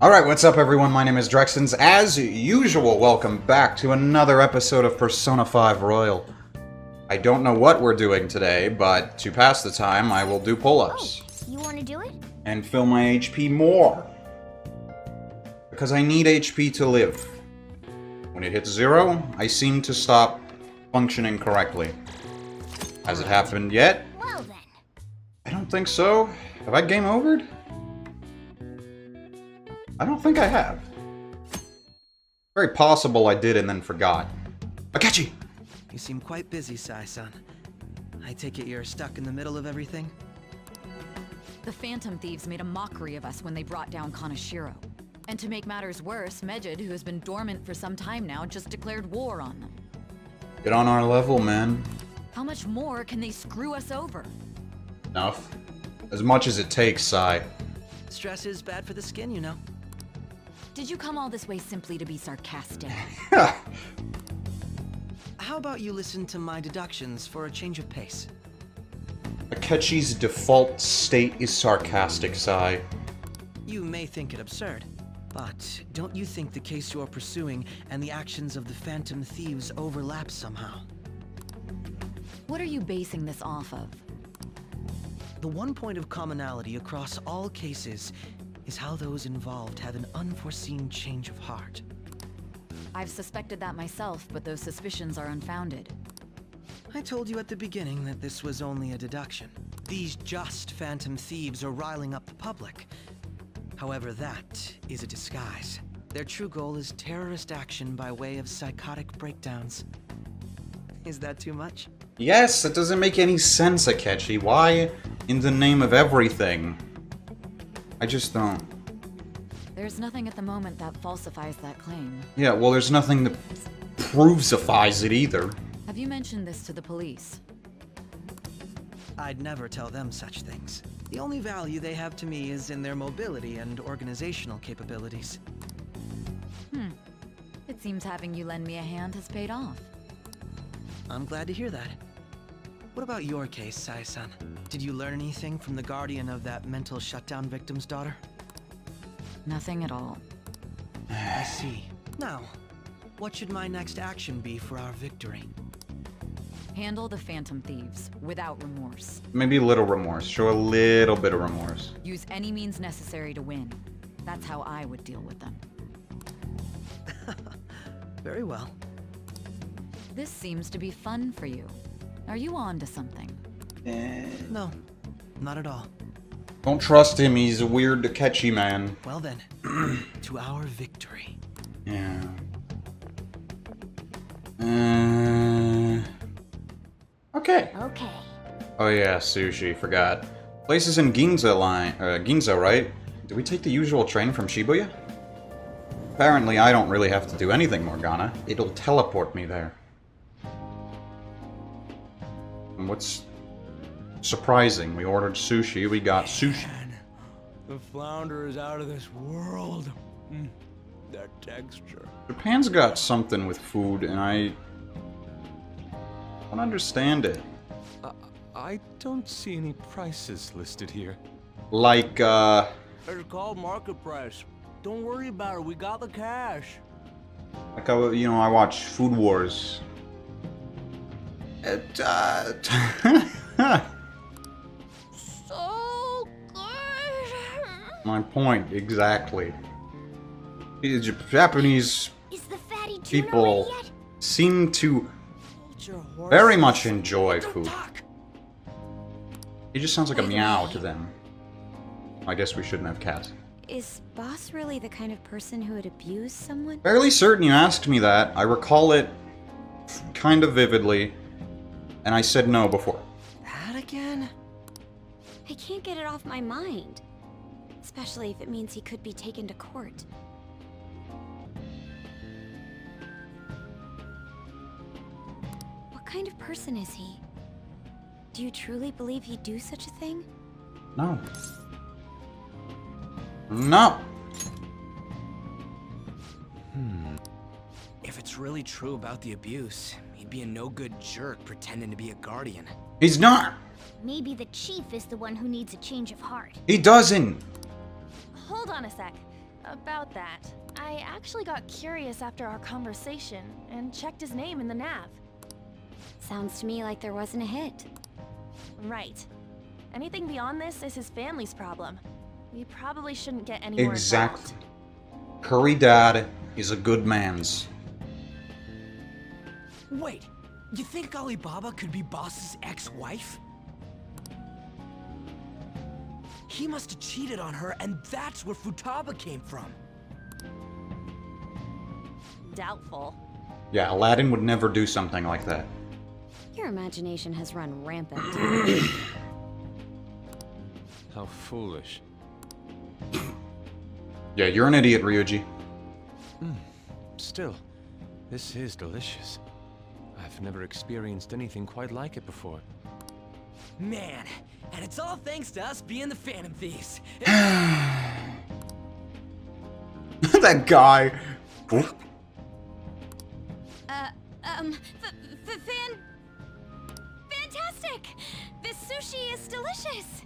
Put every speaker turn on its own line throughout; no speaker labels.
Alright, what's up everyone? My name is Drexanz. As usual, welcome back to another episode of Persona 5 Royal. I don't know what we're doing today, but to pass the time, I will do pull-ups.
Oh, you want to do it?
And fill my HP more. Because I need HP to live. When it hits 0, I seem to stop functioning correctly. Has it happened yet?
Well then.
I don't think so. Have I game overed? I don't think I have. Very possible I did and then forgot. Akechi!
You seem quite busy, Sai-san. I take it you're stuck in the middle of everything?
The Phantom Thieves made a mockery of us when they brought down Kaneshiro. And to make matters worse, Mejid, who has been dormant for some time now, just declared war on them.
Get on our level, man.
How much more can they screw us over?
Enough. As much as it takes, Sai.
Stress is bad for the skin, you know.
Did you come all this way simply to be sarcastic?
How about you listen to my deductions for a change of pace?
Akechi's default state is sarcastic, Sai.
You may think it absurd, but don't you think the case you're pursuing and the actions of the Phantom Thieves overlap somehow?
What are you basing this off of?
The one point of commonality across all cases is how those involved have an unforeseen change of heart.
I've suspected that myself, but those suspicions are unfounded.
I told you at the beginning that this was only a deduction. These just Phantom Thieves are riling up the public. However, that is a disguise. Their true goal is terrorist action by way of psychotic breakdowns. Is that too much?
Yes, that doesn't make any sense, Akechi. Why, in the name of everything? I just don't.
There's nothing at the moment that falsifies that claim.
Yeah, well, there's nothing that proves-ifies it either.
Have you mentioned this to the police?
I'd never tell them such things. The only value they have to me is in their mobility and organizational capabilities.
It seems having you lend me a hand has paid off.
I'm glad to hear that. What about your case, Sai-san? Did you learn anything from the guardian of that mental shutdown victim's daughter?
Nothing at all.
I see. Now, what should my next action be for our victory?
Handle the Phantom Thieves without remorse.
Maybe a little remorse. Show a little bit of remorse.
Use any means necessary to win. That's how I would deal with them.
Very well.
This seems to be fun for you. Are you on to something?
No, not at all.
Don't trust him, he's a weird Akechi man.
Well then, to our victory.
Yeah. Okay.
Okay.
Oh yeah, sushi, forgot. Place is in Ginza line, Ginza, right? Do we take the usual train from Shibuya? Apparently I don't really have to do anything, Morgana. It'll teleport me there. And what's surprising, we ordered sushi, we got sushi.
Man, the flounder is out of this world. That texture.
Japan's got something with food, and I don't understand it.
I don't see any prices listed here.
Like,
It's called market price. Don't worry about it. We got the cash.
like I watch Food Wars. It,
So good.
my point, exactly. The Japanese
Is the fatty tuna
people
ready yet?
seem to
Hold your horses.
very much enjoy
Don't
food.
talk.
It just sounds like a meow to them. I guess we shouldn't have cats.
Is Boss really the kind of person who would abuse someone?
Fairly certain you asked me that. I recall it kind of vividly, and I said no before.
That again?
I can't get it off my mind. Especially if it means he could be taken to court. What kind of person is he? Do you truly believe he'd do such a thing?
No. No.
If it's really true about the abuse, he'd be a no-good jerk pretending to be a guardian.
He's not.
Maybe the chief is the one who needs a change of heart.
He doesn't.
Hold on a sec.
About that, I actually got curious after our conversation and checked his name in the nav.
Sounds to me like there wasn't a hit.
Right. Anything beyond this is his family's problem. We probably shouldn't get any more
Exactly.
involved.
Curry Dad is a good man's.
Wait, you think Alibaba could be Boss's ex-wife? He must have cheated on her, and that's where Futaba came from.
Doubtful.
Yeah, Aladdin would never do something like that.
Your imagination has run rampant.
How foolish.
Yeah, you're an idiot, Ryuji.
Still, this is delicious. I've never experienced anything quite like it before.
Man, and it's all thanks to us being the Phantom Thieves.
That guy. Oop.
Fantastic! This sushi is delicious!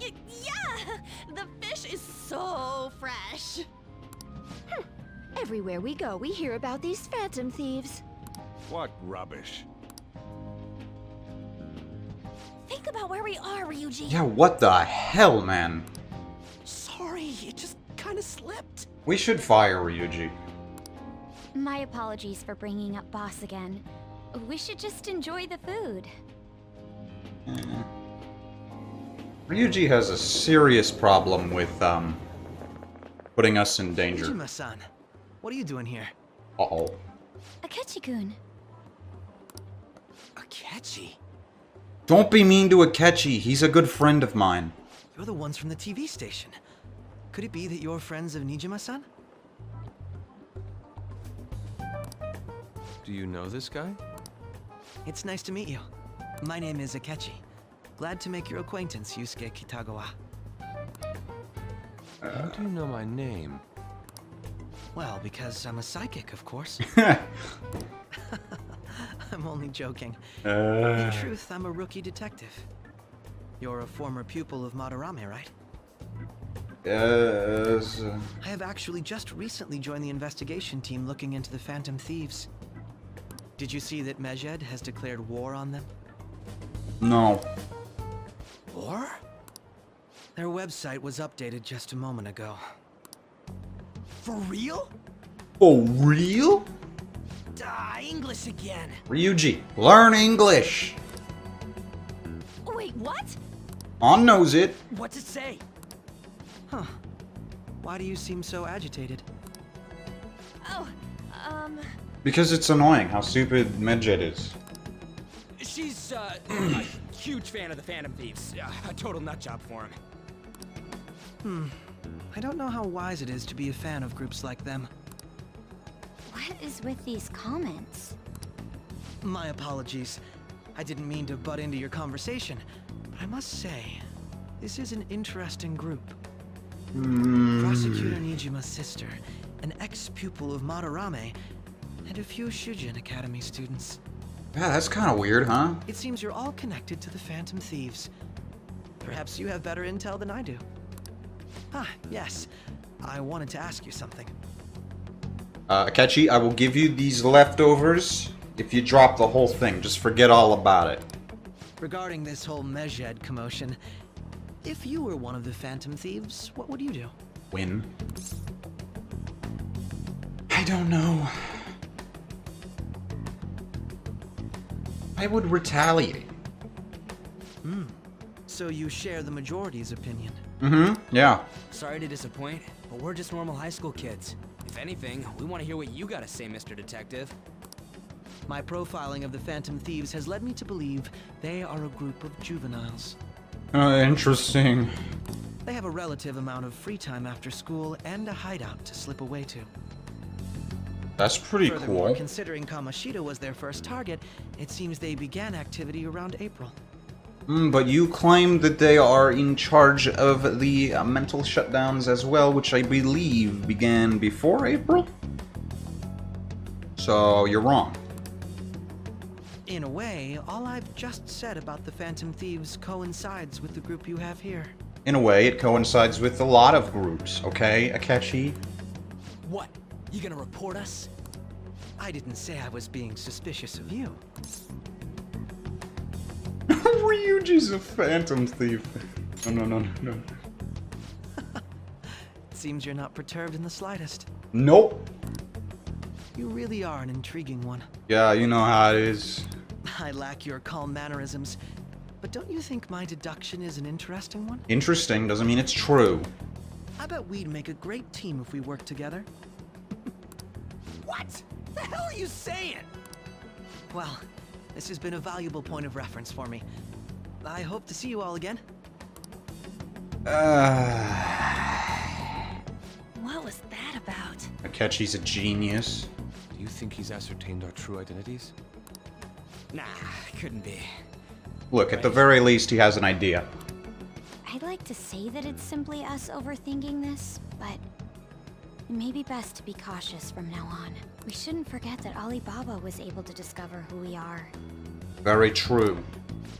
Yeah! The fish is so fresh.
Everywhere we go, we hear about these phantom thieves.
What rubbish.
Think about where we are, Ryuji.
Yeah, what the hell, man?
Sorry, it just kind of slipped.
We should fire Ryuji.
My apologies for bringing up Boss again. We should just enjoy the food.
Ryuji has a serious problem with, putting us in danger.
Nijima-san, what are you doing here?
Uh-oh.
Akechi-kun.
Akechi?
Don't be mean to Akechi. He's a good friend of mine.
You're the ones from the TV station. Could it be that you're friends of Nijima-san?
Do you know this guy?
It's nice to meet you. My name is Akechi. Glad to make your acquaintance, Yusuke Kitagawa.
How do you know my name?
Well, because I'm a psychic, of course. I'm only joking. In truth, I'm a rookie detective. You're a former pupil of Madarame, right?
Yes.
I have actually just recently joined the investigation team looking into the Phantom Thieves. Did you see that Mejed has declared war on them?
No.
War?
Their website was updated just a moment ago.
For real?
For real?
English again.
Ryuji, learn English.
Wait, what?
On knows it.
What's it say?
Huh. Why do you seem so agitated?
Oh,
Because it's annoying how stupid Medjed is.
She's, a huge fan of the Phantom Thieves. A total nutjob for him.
I don't know how wise it is to be a fan of groups like them.
What is with these comments?
My apologies. I didn't mean to butt into your conversation, but I must say, this is an interesting group. Prosecutor Nijima's sister, an ex-pupil of Madarame, and a few Shujin Academy students.
Yeah, that's kind of weird, huh?
It seems you're all connected to the Phantom Thieves. Perhaps you have better intel than I do. Ah, yes. I wanted to ask you something.
Akechi, I will give you these leftovers if you drop the whole thing. Just forget all about it.
Regarding this whole Mejed commotion, if you were one of the Phantom Thieves, what would you do?
Win. I don't know. I would retaliate.
So you share the majority's opinion.
Yeah.
Sorry to disappoint, but we're just normal high school kids. If anything, we want to hear what you gotta say, Mr. Detective.
My profiling of the Phantom Thieves has led me to believe they are a group of juveniles.
Interesting.
They have a relative amount of free time after school and a hideout to slip away to.
That's pretty
Furthermore,
cool.
considering Kamoshida was their first target, it seems they began activity around April.
But you claim that they are in charge of the mental shutdowns as well, which I believe began before April? So, you're wrong.
In a way, all I've just said about the Phantom Thieves coincides with the group you have here.
In a way, it coincides with a lot of groups, okay, Akechi?
What? You gonna report us?
I didn't say I was being suspicious of you.
Ryuji's a phantom thief. No.
It seems you're not perturbed in the slightest.
Nope.
You really are an intriguing one.
Yeah, you know how it is.
I lack your calm mannerisms, but don't you think my deduction is an interesting one?
Interesting doesn't mean it's true.
I bet we'd make a great team if we worked together.
What? The hell are you saying?
Well, this has been a valuable point of reference for me. I hope to see you all again.
What was that about?
Akechi's a genius.
Do you think he's ascertained our true identities?
Nah, couldn't be.
Look, at the very least, he has an idea.
I'd like to say that it's simply us overthinking this, but it may be best to be cautious from now on. We shouldn't forget that Alibaba was able to discover who we are.
Very true.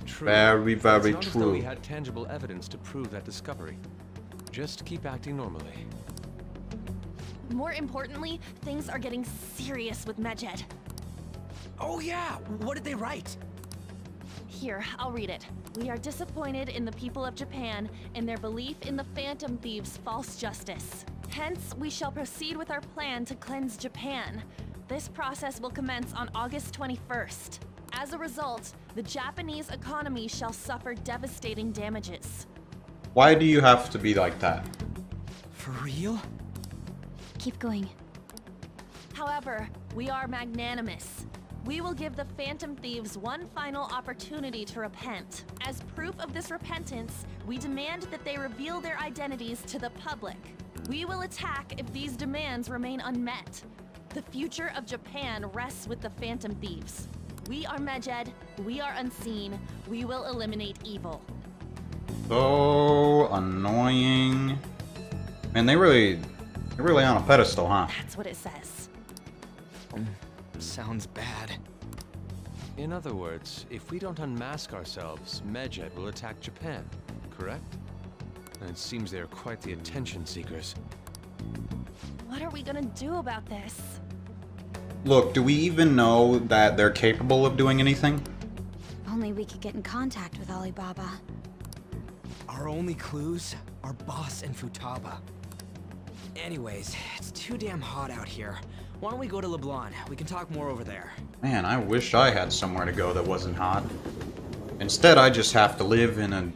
True.
Very, very
It's not as though we
true.
had tangible evidence to prove that discovery. Just keep acting normally.
More importantly, things are getting serious with Medjed.
Oh yeah, what did they write?
Here, I'll read it. We are disappointed in the people of Japan and their belief in the Phantom Thieves' false justice. Hence, we shall proceed with our plan to cleanse Japan. This process will commence on August 21st. As a result, the Japanese economy shall suffer devastating damages.
Why do you have to be like that?
For real?
Keep going.
However, we are magnanimous. We will give the Phantom Thieves one final opportunity to repent. As proof of this repentance, we demand that they reveal their identities to the public. We will attack if these demands remain unmet. The future of Japan rests with the Phantom Thieves. We are Medjed, we are unseen, we will eliminate evil.
So annoying. Man, they're really on a pedestal, huh?
That's what it says.
Sounds bad.
In other words, if we don't unmask ourselves, Medjed will attack Japan, correct? And it seems they are quite the attention seekers.
What are we gonna do about this?
Look, do we even know that they're capable of doing anything?
Only we could get in contact with Alibaba.
Our only clues are Boss and Futaba. Anyways, it's too damn hot out here. Why don't we go to LeBlanc? We can talk more over there.
Man, I wish I had somewhere to go that wasn't hot. Instead, I just have to live in a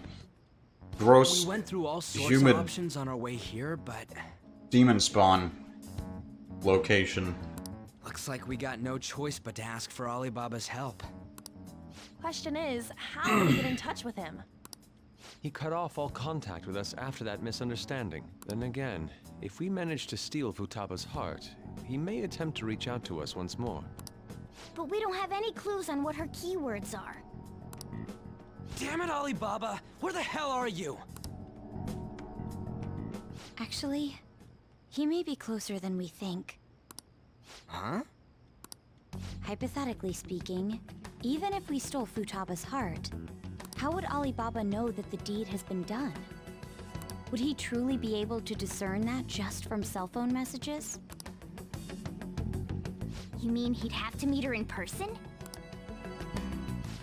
gross,
We went through all sorts
humid
of options on our way here, but
demon spawn location.
looks like we got no choice but to ask for Alibaba's help.
Question is, how do we get in touch with him?
He cut off all contact with us after that misunderstanding. Then again, if we manage to steal Futaba's heart, he may attempt to reach out to us once more.
But we don't have any clues on what her keywords are.
Damn it, Alibaba! Where the hell are you?
Actually, he may be closer than we think.
Huh?
Hypothetically speaking, even if we stole Futaba's heart, how would Alibaba know that the deed has been done? Would he truly be able to discern that just from cell phone messages? You mean he'd have to meet her in person?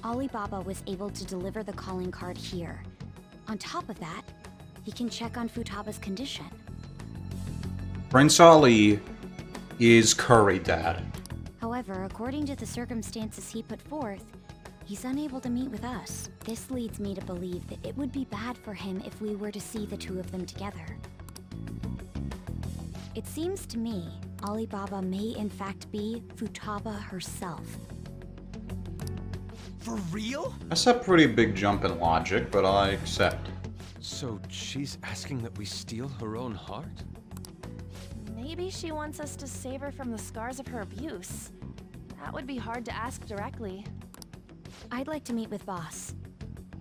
Alibaba was able to deliver the calling card here. On top of that, he can check on Futaba's condition.
Prince Ali is Curry Dad.
However, according to the circumstances he put forth, he's unable to meet with us. This leads me to believe that it would be bad for him if we were to see the two of them together. It seems to me Alibaba may in fact be Futaba herself.
For real?
That's a pretty big jump in logic, but I accept.
So she's asking that we steal her own heart?
Maybe she wants us to save her from the scars of her abuse. That would be hard to ask directly.
I'd like to meet with Boss.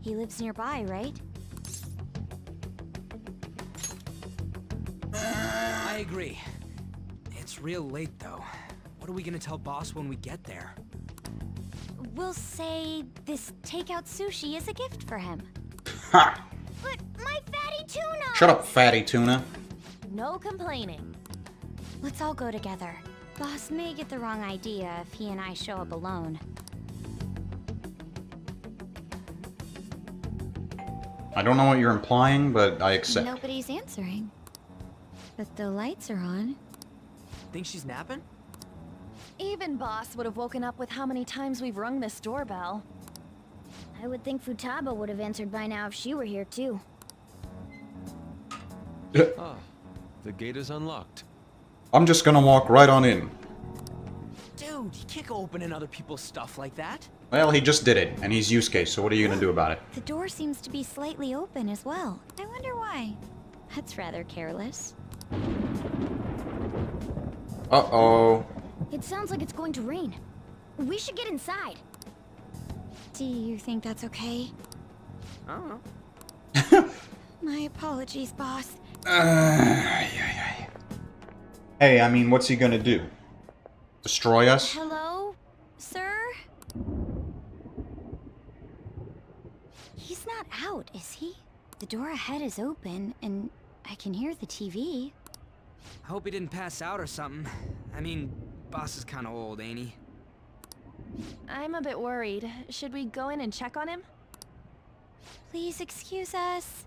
He lives nearby, right?
I agree. It's real late, though. What are we gonna tell Boss when we get there?
We'll say this takeout sushi is a gift for him.
Ha!
But my fatty tuna!
Shut up, fatty tuna.
No complaining.
Let's all go together. Boss may get the wrong idea if he and I show up alone.
I don't know what you're implying, but I accept.
Nobody's answering. But the lights are on.
Think she's napping?
Even Boss would have woken up with how many times we've rung this doorbell.
I would think Futaba would have answered by now if she were here too.
Ah, the gate is unlocked.
I'm just gonna walk right on in.
Dude, you can't go opening other people's stuff like that.
Well, he just did it, and he's Yusuke, so what are you gonna do about it?
The door seems to be slightly open as well. I wonder why. That's rather careless.
Uh-oh.
It sounds like it's going to rain. We should get inside.
Do you think that's okay?
I don't know.
My apologies, boss.
Hey, I mean, what's he gonna do? Destroy us?
Hello, sir? He's not out, is he? The door ahead is open, and I can hear the TV.
I hope he didn't pass out or something. I mean, Boss is kind of old, ain't he?
I'm a bit worried. Should we go in and check on him?
Please excuse us.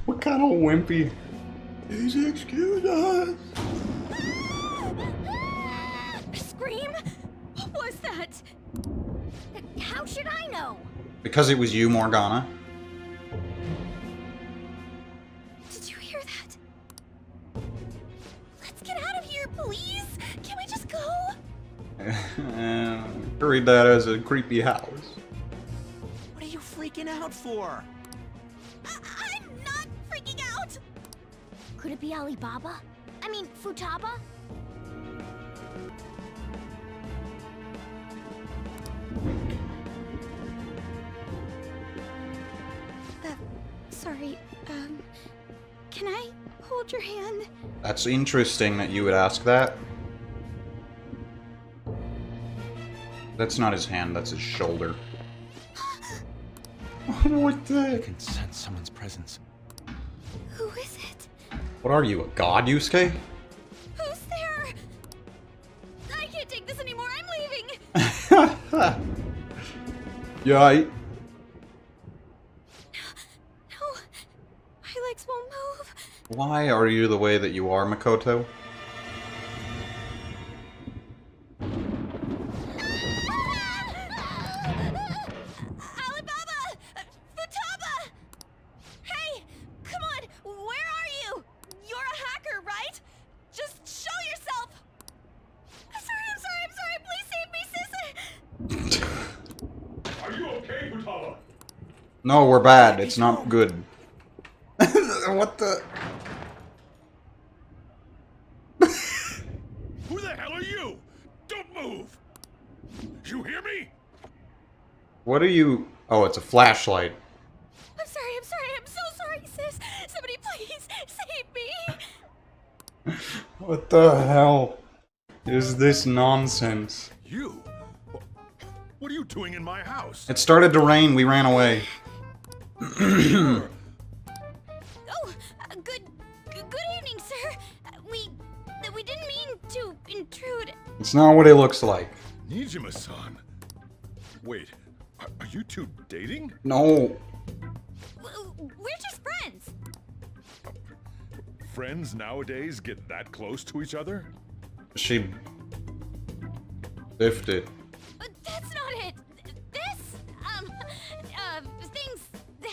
What kind of wimpy? Please excuse us.
Scream? What was that? How should I know?
Because it was you, Morgana.
Did you hear that? Let's get out of here, please. Can we just go?
Read that as a creepy house.
What are you freaking out for?
I'm not freaking out! Could it be Alibaba? I mean, Futaba?
Sorry, can I hold your hand?
That's interesting that you would ask that. That's not his hand, that's his shoulder. What the
I
heck?
can sense someone's presence.
Who is it?
What are you, a god, Yusuke?
Who's there? I can't take this anymore, I'm leaving!
Yeah,
No, my legs won't move.
Why are you the way that you are, Makoto?
Alibaba! Futaba! Hey! Come on! Where are you? You're a hacker, right? Just show yourself! I'm sorry, please save me, sis!
Are you okay, Futaba?
No, we're bad. It's not good. What the?
Who the hell are you? Don't move! You hear me?
What are you? Oh, it's a flashlight.
I'm so sorry, sis. Somebody please save me.
What the hell is this nonsense?
You? What are you doing in my house?
It started to rain, we ran away.
Oh, good evening, sir. We didn't mean to intrude.
It's not what it looks like.
Nijima-san. Wait, are you two dating?
No.
We're just friends.
Friends nowadays get that close to each other?
She biffed it.
But that's not it. This, things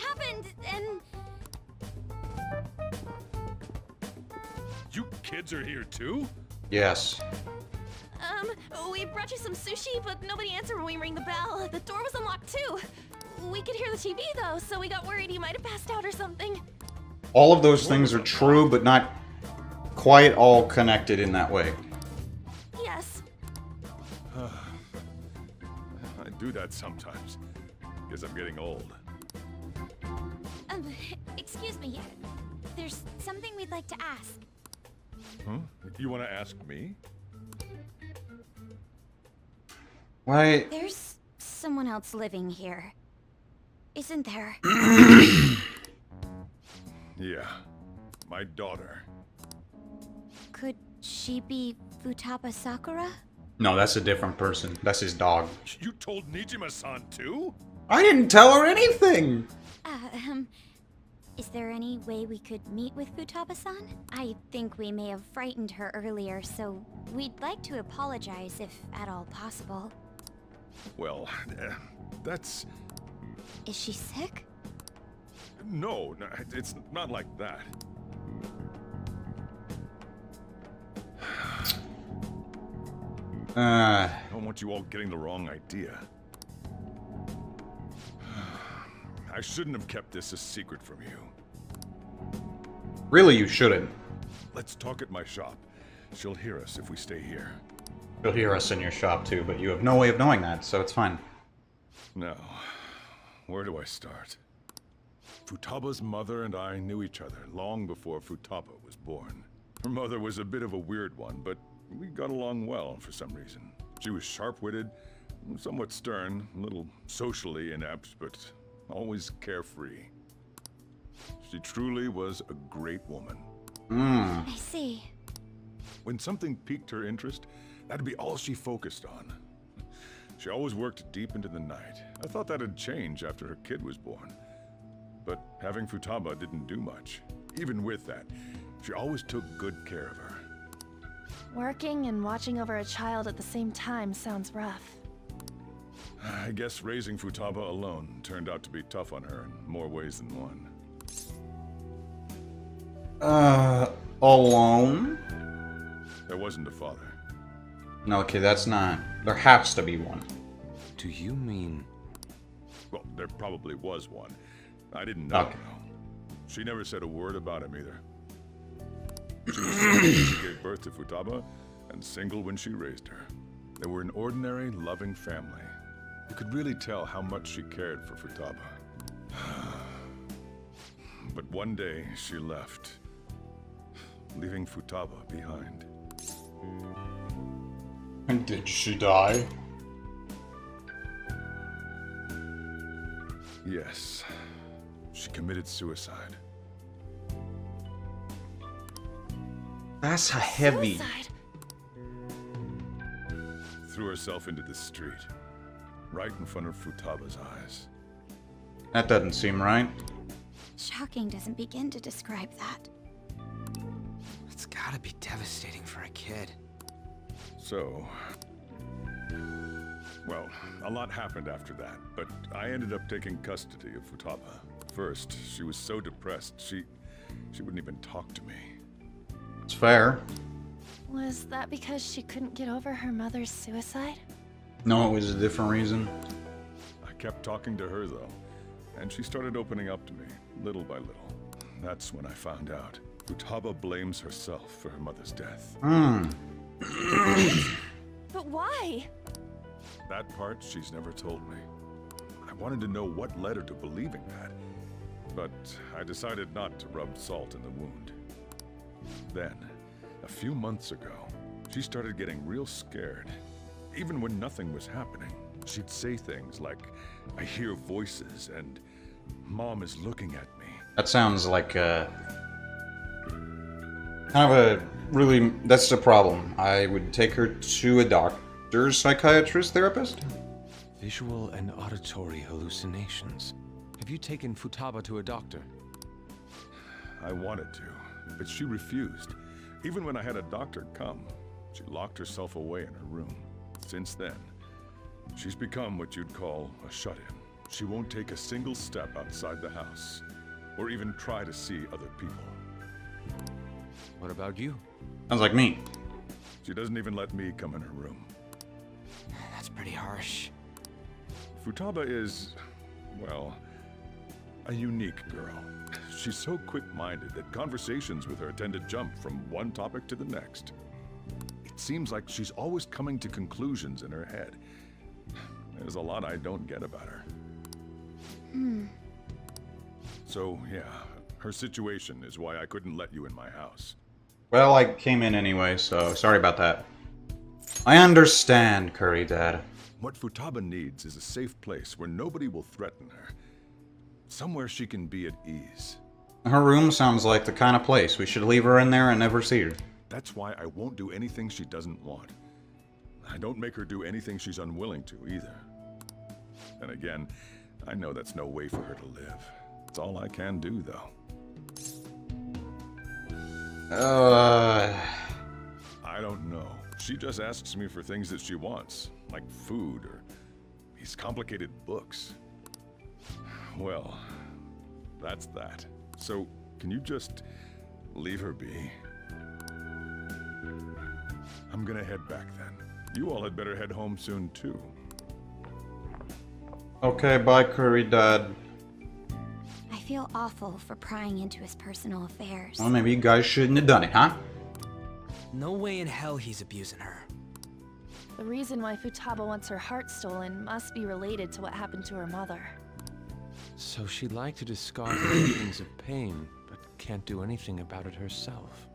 happened and...
You kids are here too?
Yes.
We brought you some sushi, but nobody answered when we rang the bell. The door was unlocked too. We could hear the TV though, so we got worried you might have passed out or something.
All of those things are true, but not quite all connected in that way.
Yes.
I do that sometimes. Guess I'm getting old.
Excuse me. There's something we'd like to ask.
Huh? You want to ask me?
Why?
There's someone else living here. Isn't there?
Yeah, my daughter.
Could she be Futaba Sakura?
No, that's a different person. That's his dog.
You told Nijima-san too?
I didn't tell her anything!
Is there any way we could meet with Futaba-san? I think we may have frightened her earlier, so we'd like to apologize if at all possible.
Well, that's...
Is she sick?
No, it's not like that. I don't want you all getting the wrong idea. I shouldn't have kept this a secret from you.
Really, you shouldn't.
Let's talk at my shop. She'll hear us if we stay here.
You'll hear us in your shop too, but you have no way of knowing that, so it's fine.
Now, where do I start? Futaba's mother and I knew each other long before Futaba was born. Her mother was a bit of a weird one, but we got along well for some reason. She was sharp-witted, somewhat stern, a little socially inept, but always carefree. She truly was a great woman.
I see.
When something piqued her interest, that'd be all she focused on. She always worked deep into the night. I thought that'd change after her kid was born. But having Futaba didn't do much. Even with that, she always took good care of her.
Working and watching over a child at the same time sounds rough.
I guess raising Futaba alone turned out to be tough on her in more ways than one.
Alone?
There wasn't a father.
No, okay, that's not... There has to be one.
Do you mean...
Well, there probably was one. I didn't know,
Okay.
though. She never said a word about him either. She was single when she gave birth to Futaba, and single when she raised her. They were an ordinary, loving family. You could really tell how much she cared for Futaba. But one day, she left, leaving Futaba behind.
And did she die?
Yes, she committed suicide.
That's a heavy...
Suicide?
Threw herself into the street, right in front of Futaba's eyes.
That doesn't seem right.
Shocking doesn't begin to describe that.
It's gotta be devastating for a kid.
So... Well, a lot happened after that, but I ended up taking custody of Futaba. First, she was so depressed, she wouldn't even talk to me.
It's fair.
Was that because she couldn't get over her mother's suicide?
No, it was a different reason.
I kept talking to her, though, and she started opening up to me, little by little. That's when I found out. Futaba blames herself for her mother's death.
But why?
That part she's never told me. I wanted to know what led her to believing that, but I decided not to rub salt in the wound. Then, a few months ago, she started getting real scared. Even when nothing was happening, she'd say things like, "I hear voices," and "Mom is looking at me."
That sounds like kind of a really... That's the problem. I would take her to a doctor, psychiatrist, therapist.
Visual and auditory hallucinations. Have you taken Futaba to a doctor?
I wanted to, but she refused. Even when I had a doctor come, she locked herself away in her room. Since then, she's become what you'd call a shut-in. She won't take a single step outside the house, or even try to see other people.
What about you?
Sounds like me.
She doesn't even let me come in her room.
That's pretty harsh.
Futaba is, well, a unique girl. She's so quick-minded that conversations with her tend to jump from one topic to the next. It seems like she's always coming to conclusions in her head. There's a lot I don't get about her. So, yeah, her situation is why I couldn't let you in my house.
Well, I came in anyway, so sorry about that. I understand, Curry Dad.
What Futaba needs is a safe place where nobody will threaten her. Somewhere she can be at ease.
Her room sounds like the kind of place we should leave her in there and never see her.
That's why I won't do anything she doesn't want. I don't make her do anything she's unwilling to, either. And again, I know that's no way for her to live. It's all I can do, though. I don't know. She just asks me for things that she wants, like food or these complicated books. Well, that's that. So, can you just leave her be? I'm gonna head back then. You all had better head home soon, too.
Okay, bye, Curry Dad.
I feel awful for prying into his personal affairs.
Well, maybe you guys shouldn't have done it, huh?
No way in hell he's abusing her.
The reason why Futaba wants her heart stolen must be related to what happened to her mother.
So she'd like to discard her feelings of pain, but can't do anything about it herself.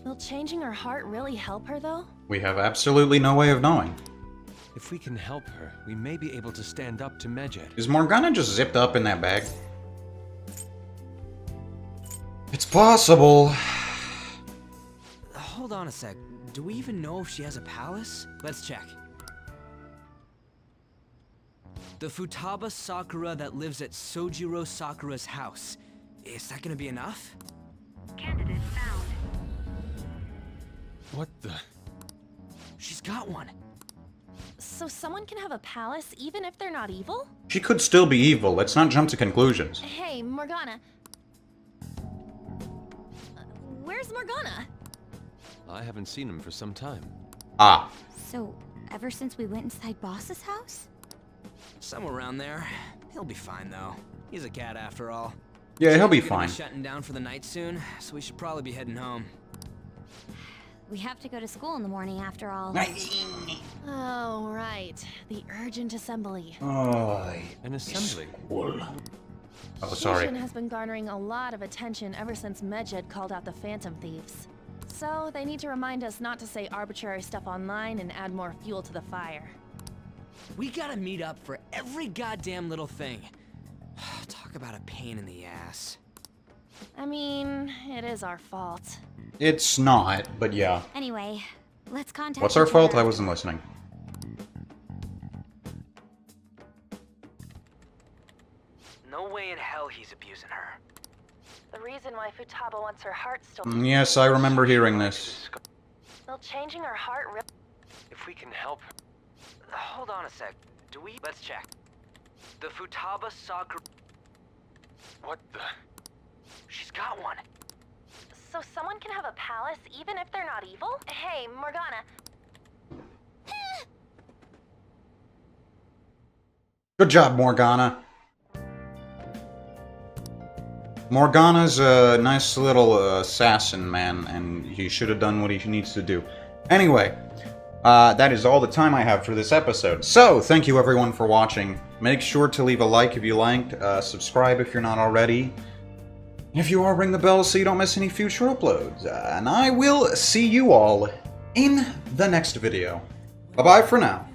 Will changing her heart really help her, though?
We have absolutely no way of knowing.
If we can help her, we may be able to stand up to Medjed.
Is Morgana just zipped up in that bag? It's possible.
Hold on a sec. Do we even know if she has a palace? Let's check. The Futaba Sakura that lives at Sojiro Sakura's house. Is that gonna be enough?
Candidate found.
What the?
She's got one.
So someone can have a palace even if they're not evil?
She could still be evil. Let's not jump to conclusions.
Hey, Morgana. Where's Morgana?
I haven't seen him for some time.
Ah.
So, ever since we went inside Boss's house?
Somewhere around there. He'll be fine, though. He's a cat after all.
Yeah, he'll be
We're gonna
fine.
shutting down for the night soon, so we should probably be heading home.
We have to go to school in the morning after all.
Oh, right. The urgent assembly.
Oh,
An assembly?
oh, sorry.
Fusion has been garnering a lot of attention ever since Medjed called out the Phantom Thieves. So they need to remind us not to say arbitrary stuff online and add more fuel to the fire.
We gotta meet up for every goddamn little thing. Talk about a pain in the ass.
I mean, it is our fault.
It's not, but yeah.
Anyway, let's contact
What's our
each
fault?
other.
I wasn't listening.
No way in hell he's abusing her.
The reason why Futaba wants her heart stolen.
Yes, I remember hearing this.
Will changing her heart
If we can help her. Hold on a sec. Do we? Let's check. The Futaba Sakura. What the? She's got one.
So someone can have a palace even if they're not evil? Hey, Morgana.
Good job, Morgana. Morgana's a nice little assassin, man, and he should have done what he needs to do. Anyway, that is all the time I have for this episode. So, thank you everyone for watching. Make sure to leave a like if you liked, subscribe if you're not already. If you are, ring the bell so you don't miss any future uploads. And I will see you all in the next video. Bye-bye for now.